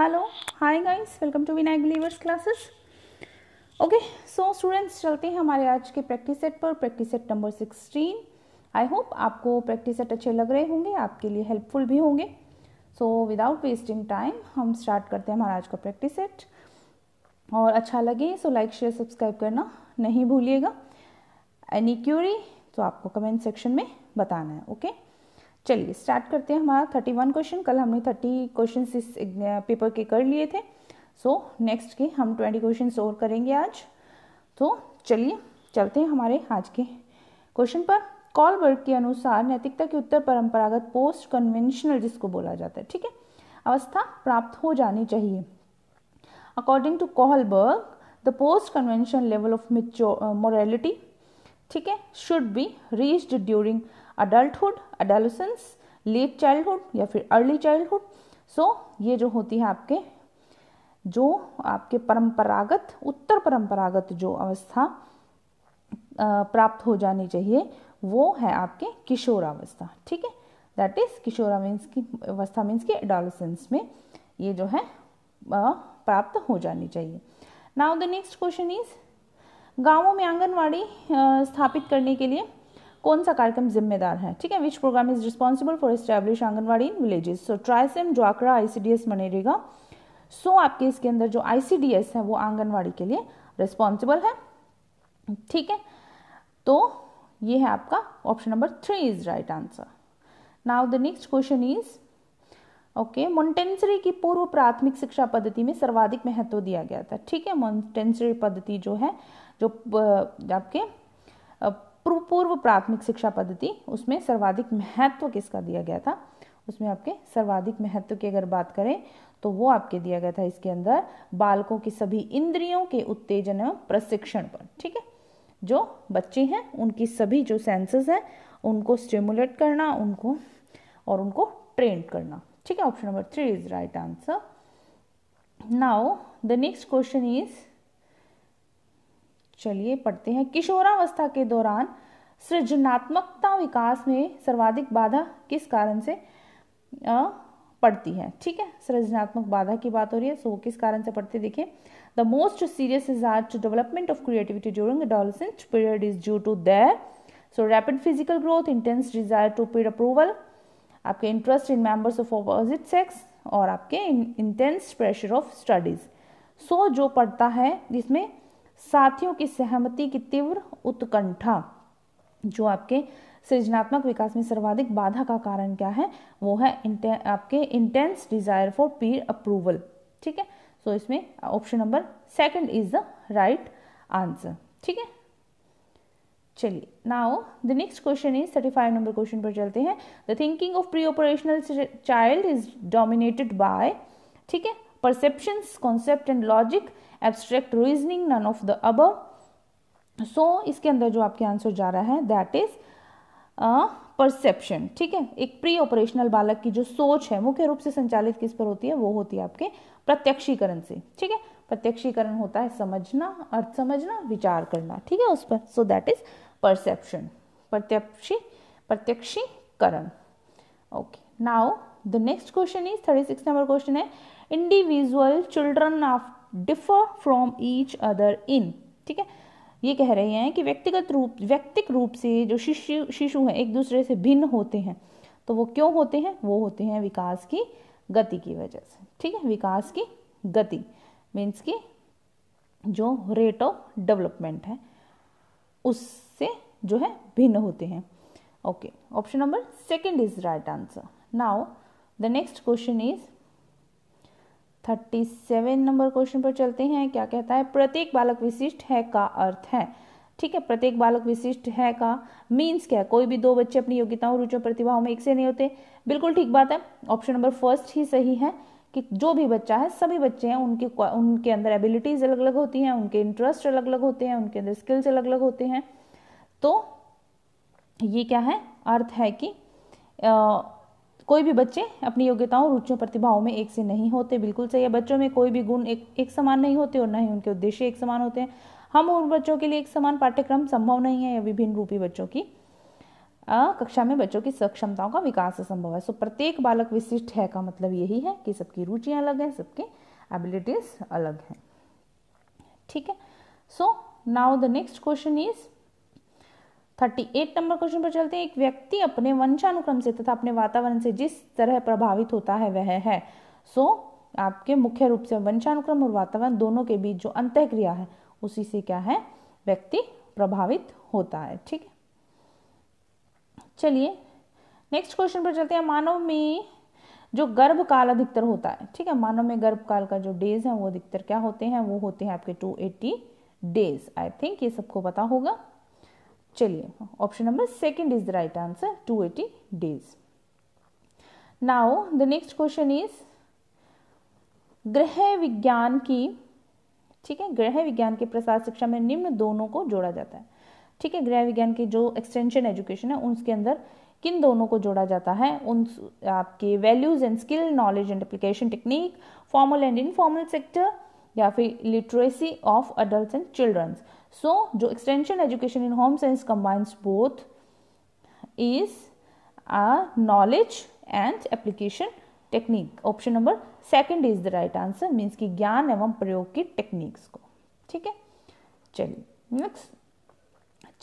Hello, hi guys, welcome to Vinayak believers classes. Okay, so students, चलते हैं हमारे आज के प्रैक्टिस सेट पर। Practice set number 16। I hope आपको प्रैक्टिस सेट अच्छे लग रहे होंगे, आपके लिए हेल्पफुल भी होंगे। सो विदाउट वेस्टिंग टाइम हम स्टार्ट करते हैं हमारा आज का प्रैक्टिस सेट। और अच्छा लगे सो लाइक शेयर सब्सक्राइब करना नहीं भूलिएगा। एनी क्यूरी तो आपको कमेंट सेक्शन में बताना है। ओके, चलिए स्टार्ट करते हैं हमारा 31 क्वेश्चन। कल हमने 30 क्वेश्चन इस पेपर के कर लिए थे। सो नेक्स्ट के हम 20 क्वेश्चन और करेंगे आज। तो चलिए चलते हैं हमारे आज के क्वेश्चन पर। कॉलबर्ग के अनुसार नैतिकता के उत्तर परंपरागत पोस्ट कन्वेंशनल जिसको बोला जाता है, ठीक है, अवस्था प्राप्त हो जानी चाहिए। According to Kohlberg the post conventional level of morality, ठीक है, should be reached during adulthood, adolescence, late childhood या फिर अर्ली चाइल्डहुड। सो ये जो होती है आपके परंपरागत, उत्तर परंपरागत जो अवस्था प्राप्त हो जानी चाहिए वो है आपके किशोरावस्था, ठीक है। दैट इज किशोरावस्था मीन्स की एडोलेसेंस में ये जो है प्राप्त हो जानी चाहिए। Now the next question is, गांवों में आंगनवाड़ी स्थापित करने के लिए कौन सा कार्यक्रम जिम्मेदार है, ठीक है। Which program is responsible for establish anganwadi in villages. So TRYSEM, ड्वाकरा, ICDS, मनरेगा। सो आपके इसके अंदर जो ICDS है वो आंगनवाड़ी के लिए रिस्पॉन्सिबल है, ठीक है। तो ये है आपका option number 3 is right answer. Now the next question is, okay, Montessori की पूर्व प्राथमिक शिक्षा पद्धति में सर्वाधिक महत्व दिया गया था, ठीक है। मोंटेसरी पद्धति जो है, जो आपके पूर्व प्राथमिक शिक्षा पद्धति, उसमें सर्वाधिक महत्व किसका दिया गया था? उसमें आपके सर्वाधिक महत्व की अगर बात करें तो वो आपके दिया गया था इसके अंदर बालकों की सभी इंद्रियों के उत्तेजन एवं प्रशिक्षण पर, ठीक है। जो बच्चे हैं उनकी सभी जो सेंसेस हैं उनको स्टिमुलेट करना, उनको ट्रेन करना, ठीक है। Option number 3 is right answer. Now the next question is, चलिए पढ़ते हैं। किशोरावस्था के दौरान सृजनात्मकता विकास में सर्वाधिक बाधा किस कारण से पड़ती है, ठीक है। सृजनात्मक बाधा की बात हो रही है, सो किस कारण से पड़ती है? देखिए, the most serious hazard to development of creativity during adolescent period is due to their rapid physical growth, intense desire to peer approval, आपके interest in members of opposite sex, और आपके intense pressure of studies. So जो पड़ता है जिसमें साथियों की सहमति की तीव्र उत्कंठा, जो आपके सृजनात्मक विकास में सर्वाधिक बाधा का कारण क्या है? वो है आपके intense desire for peer approval, ठीक है। सो इसमें option number 2 is the right answer, ठीक है। चलिए, now the next question is 35 number question पर चलते हैं। The thinking of pre operational child is dominated by, ठीक है, perceptions, concept and logic, abstract reasoning, none of the above. So इसके अंदर जो आपके आंसर जा रहा है दैट इज परसेप्शन, ठीक है। एक प्री ऑपरेशनल बालक की जो सोच है मुख्य रूप से संचालित किस पर होती है? वो होती है आपके प्रत्यक्षीकरण से, ठीक है। प्रत्यक्षीकरण होता है समझना, अर्थ समझना, विचार करना, ठीक है, उस पर। सो दैट इज परसेप्शन, प्रत्यक्षीकरण। Okay, now the next question is 36 number question है, individual children of differ from each other in, ठीक है। ये कह रहे हैं कि व्यक्तिक रूप से जो शिशु हैं एक दूसरे से भिन्न होते हैं। तो वो क्यों होते हैं? वो होते हैं विकास की गति की वजह से, ठीक है। विकास की गति मीन्स की जो रेट ऑफ डेवलपमेंट है उससे जो है भिन्न होते हैं। Okay, option number 2 is right answer. Now the next question is 37 number question पर चलते हैं। क्या कहता है? प्रत्येक बालक विशिष्ट है का अर्थ है, ठीक है। प्रत्येक बालक विशिष्ट है का मीन्स क्या है? कोई भी 2 बच्चे अपनी योग्यताओं, रुचियों, प्रतिभाओं में एक से नहीं होते। बिल्कुल ठीक बात है, ऑप्शन नंबर 1 ही सही है कि जो भी बच्चा है, सभी बच्चे हैं, उनके अंदर एबिलिटीज अलग अलग होती हैं, उनके इंटरेस्ट अलग अलग होते हैं, उनके अंदर स्किल्स अलग अलग होते हैं। तो ये क्या है? अर्थ है कि कोई भी बच्चे अपनी योग्यताओं, रुचियों, प्रतिभाओं में एक से नहीं होते। बिल्कुल सही है, बच्चों में कोई भी गुण एक समान नहीं होते और न ही उनके उद्देश्य एक समान होते हैं। हम उन बच्चों के लिए एक समान पाठ्यक्रम संभव नहीं है या विभिन्न रूपी बच्चों की कक्षा में बच्चों की सक्षमताओं का विकास संभव है। सो प्रत्येक बालक विशिष्ट है का मतलब यही है कि सबकी रुचियां अलग हैं, सबके एबिलिटीज अलग हैं। ठीक है। So now the next question is 38 number question पर चलते हैं। एक व्यक्ति अपने वंशानुक्रम से तथा अपने वातावरण से जिस तरह प्रभावित होता है वह है। सो आपके मुख्य रूप से वंशानुक्रम और वातावरण दोनों के बीच जो अंतःक्रिया है उसी से क्या है, व्यक्ति प्रभावित होता है। ठीक है, चलिए नेक्स्ट क्वेश्चन पर चलते हैं। मानव में जो गर्भकाल अधिकतर होता है, ठीक है, मानव में गर्भकाल का जो डेज है वो अधिकतर क्या होते हैं, वो होते हैं आपके 280 डेज। आई थिंक ये सबको पता होगा। चलिए option number second is the right answer, 280 days. Now the next question is गृह विज्ञान की, ठीक है, गृह विज्ञान के प्रसार शिक्षा में निम्न दोनों को जोड़ा जाता है। ठीक है, गृह विज्ञान की जो एक्सटेंशन एजुकेशन है उसके अंदर किन दोनों को जोड़ा जाता है, उन आपके values and skill, knowledge and application technique, formal and informal sector, या फिर literacy of adult and childrens. So जो extension education in home science combines both is knowledge and application technique. Option number second is the right answer, means की ज्ञान एवं प्रयोग की techniques को। ठीक है, चलिए नेक्स्ट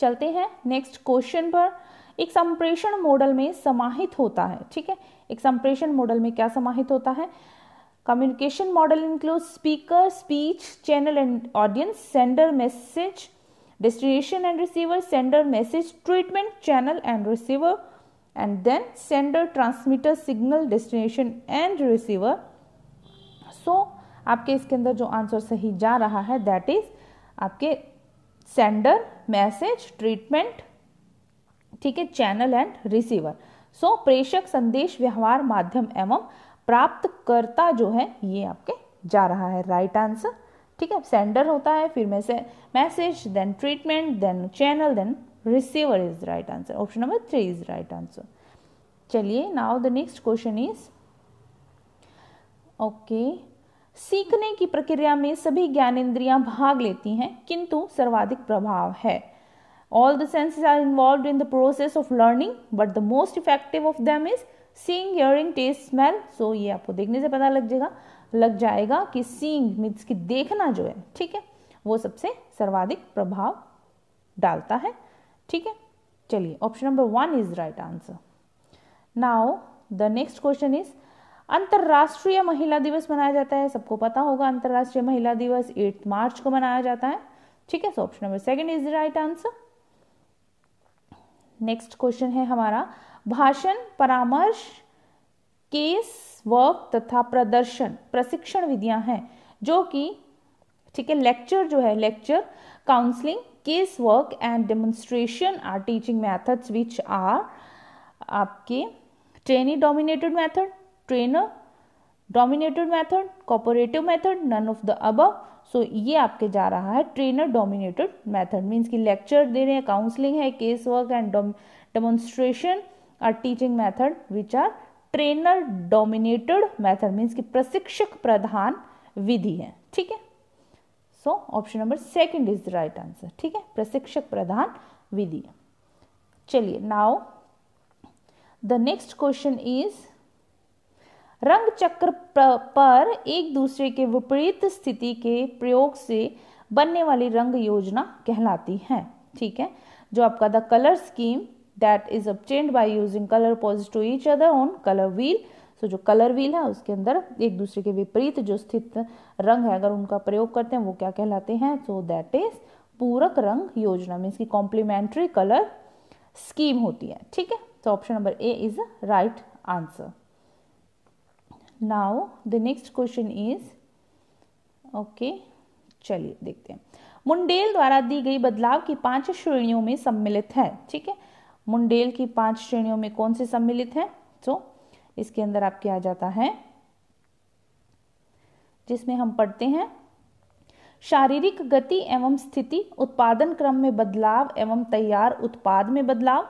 चलते हैं नेक्स्ट क्वेश्चन पर। एक संप्रेषण मॉडल में समाहित होता है, ठीक है, एक संप्रेषण मॉडल में क्या समाहित होता है, communication model include speaker, speech, channel and audience, sender message, destination and receiver, sender message treatment, channel and receiver, and then sender transmitter signal, destination and receiver. So आपके इसके अंदर जो आंसर सही जा रहा है दैट इज आपके sender, message, treatment, ठीक है, चैनल एंड रिसीवर। सो प्रेषक, संदेश व्यवहार माध्यम एवं प्राप्तकर्ता जो है ये आपके जा रहा है राइट आंसर। ठीक है, सेंडर होता है, फिर message, then treatment, then channel, then receiver is right answer. Option number 3 is right answer. चलिए now the next question is okay, सीखने की प्रक्रिया में सभी ज्ञानेंद्रियां भाग लेती हैं किंतु सर्वाधिक प्रभाव है। All the senses are involved in the process of learning, but the most effective of them is seeing, hearing, taste, smell. So ये आपको देखने से पता लग जाएगा कि seeing मीन्स कि देखना जो है, ठीक है, वो सबसे सर्वाधिक प्रभाव डालता है। ठीक है, चलिए option number 1 is right answer. Now the next question is अंतरराष्ट्रीय महिला दिवस मनाया जाता है, सबको पता होगा अंतरराष्ट्रीय महिला दिवस 8 मार्च को मनाया जाता है। ठीक है, so option number 2 is the right answer. Next question है हमारा भाषण, परामर्श, केस वर्क तथा प्रदर्शन प्रशिक्षण विधियां हैं जो कि, ठीक है, लेक्चर जो है, lecture, counselling, case work and demonstration are teaching methods which are आपके trainee dominated method, trainer dominated method, cooperative method, none of the above. So ये आपके जा रहा है ट्रेनर डोमिनेटेड मेथड, मीन्स की लेक्चर दे रहे हैं, काउंसलिंग है, case work and demonstration are teaching method which are trainer dominated method, means की प्रशिक्षक प्रधान विधि है। ठीक है, so option number 2 is the right answer. ठीक है, प्रशिक्षक प्रधान विधि। चलिए now the next question is रंग चक्र पर एक दूसरे के विपरीत स्थिति के प्रयोग से बनने वाली रंग योजना कहलाती है। ठीक है, जो आपका the colour scheme that is obtained by using colour opposite to each other on colour wheel. So जो कलर व्हील है उसके अंदर एक दूसरे के विपरीत जो स्थित रंग है अगर उनका प्रयोग करते हैं वो क्या कहलाते हैं, सो दैट इज पूरक रंग योजना, मीन्स की कॉम्प्लीमेंट्री कलर स्कीम होती है। ठीक है, तो option number A is right answer. Now the next question is okay, चलिए देखते हैं। मुंडेल द्वारा दी गई बदलाव की 5 श्रेणियों में सम्मिलित है। ठीक है, मुंडेल की 5 श्रेणियों में कौन से सम्मिलित है, तो इसके अंदर आपके आ जाता है जिसमें हम पढ़ते हैं शारीरिक गति एवं स्थिति, उत्पादन क्रम में बदलाव एवं तैयार उत्पाद में बदलाव,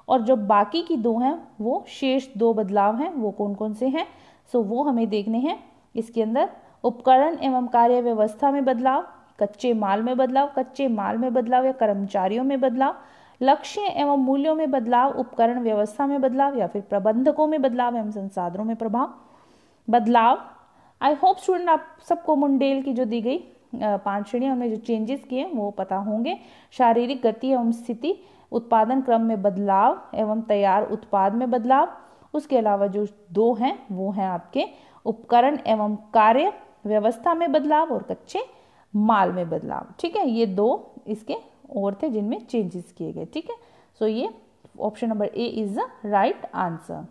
और जो बाकी की 2 हैं वो शेष 2 बदलाव हैं, वो कौन कौन से हैं, सो वो हमें देखने हैं। इसके अंदर उपकरण एवं कार्य व्यवस्था में बदलाव, कच्चे माल में बदलाव या कर्मचारियों में बदलाव, लक्ष्य एवं मूल्यों में बदलाव, उपकरण व्यवस्था में बदलाव या फिर प्रबंधकों में बदलाव एवं संसाधनों में प्रभाव बदलाव। आई होप स्टूडेंट आप सबको मुंडेल की जो दी गई 5 श्रेणियां उनमें जो चेंजेस किए वो पता होंगे। शारीरिक गति एवं स्थिति, उत्पादन क्रम में बदलाव एवं तैयार उत्पाद में बदलाव। उसके अलावा जो 2 हैं वो हैं आपके उपकरण एवं कार्य व्यवस्था में बदलाव और कच्चे माल में बदलाव। ठीक है, ये 2 इसके और थे जिनमें चेंजेस किए गए। ठीक है, सो ये option number A is the right answer.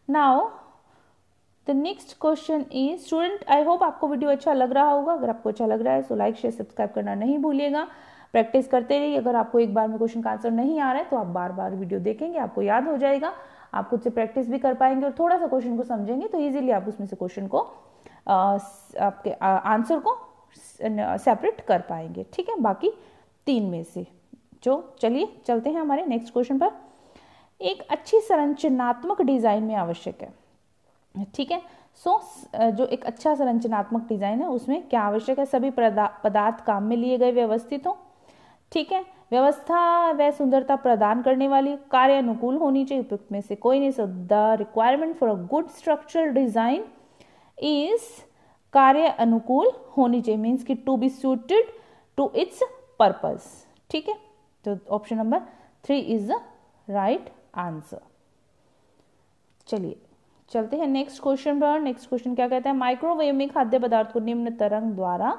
Now the next question is, student I hope आपको वीडियो अच्छा लग रहा होगा। अगर आपको अच्छा लग रहा है तो लाइक शेयर सब्सक्राइब करना नहीं भूलिएगा। प्रैक्टिस करते रहिए। अगर आपको एक बार में क्वेश्चन का आंसर नहीं आ रहा है तो आप बार बार वीडियो देखेंगे, आपको याद हो जाएगा, आप खुद से प्रैक्टिस भी कर पाएंगे और थोड़ा सा क्वेश्चन को समझेंगे तो इजीली आप उसमें से क्वेश्चन को आपके आंसर को सेपरेट कर पाएंगे। ठीक है, बाकी 3 में से जो, चलिए चलते हैं हमारे नेक्स्ट क्वेश्चन पर। एक अच्छी संरचनात्मक डिजाइन में आवश्यक है। ठीक है, सो जो एक अच्छा संरचनात्मक डिजाइन है उसमें क्या आवश्यक है? सभी पदार्थ काम में लिए गए व्यवस्थित हो। ठीक है, व्यवस्था व सुंदरता प्रदान करने वाली, कार्य अनुकूल होनी चाहिए, उपयुक्त में से कोई नहीं। So the requirement for a good structural design is कार्य अनुकूल होनी चाहिए, मीन्स कि to be suited to its purpose. ठीक है, तो option number 3 is the right answer. चलिए चलते हैं नेक्स्ट क्वेश्चन पर। नेक्स्ट क्वेश्चन क्या कहता है? माइक्रोवेव में खाद्य पदार्थ को निम्न तरंग द्वारा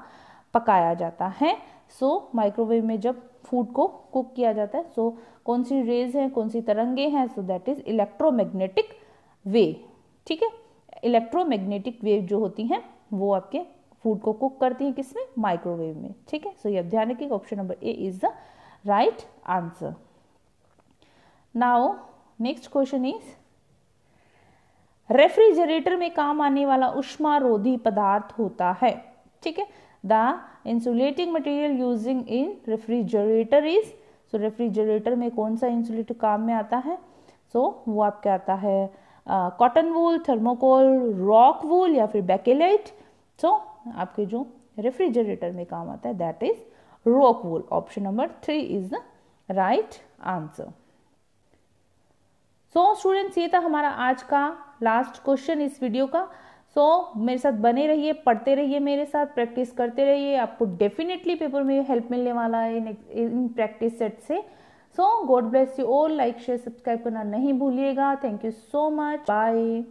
पकाया जाता है। सो माइक्रोवेव में जब फूड को कुक किया जाता है, सो कौन सी रेज है, कौन सी तरंगे हैं? सो दैट इज इलेक्ट्रोमैग्नेटिक वेव। ठीक है, इलेक्ट्रोमैग्नेटिक वेव जो होती हैं वो आपके फूड को कुक करती हैं, किसमें? माइक्रोवेव में। ठीक है, सो ये ध्यान रखिए, option number A is the right answer. Now next question is, refrigerator में काम आने वाला उष्मारोधी पदार्थ होता है। ठीक है, the insulating material using in refrigerator is, so refrigerator में कौन सा इंसुलेटर काम में आता है? सो वो आपका आता है cotton wool, thermocol, rock wool या फिर बैकेलाइट। सो आपके जो रेफ्रिजरेटर में काम आता है that is rock wool. Option number 3 is the right answer. So students, ये था हमारा आज का लास्ट क्वेश्चन इस वीडियो का। सो मेरे साथ बने रहिए, पढ़ते रहिए, मेरे साथ प्रैक्टिस करते रहिए, आपको डेफिनेटली पेपर में हेल्प मिलने वाला है इन प्रैक्टिस सेट से। So God bless you all. Like share subscribe करना नहीं भूलिएगा। Thank you so much, bye.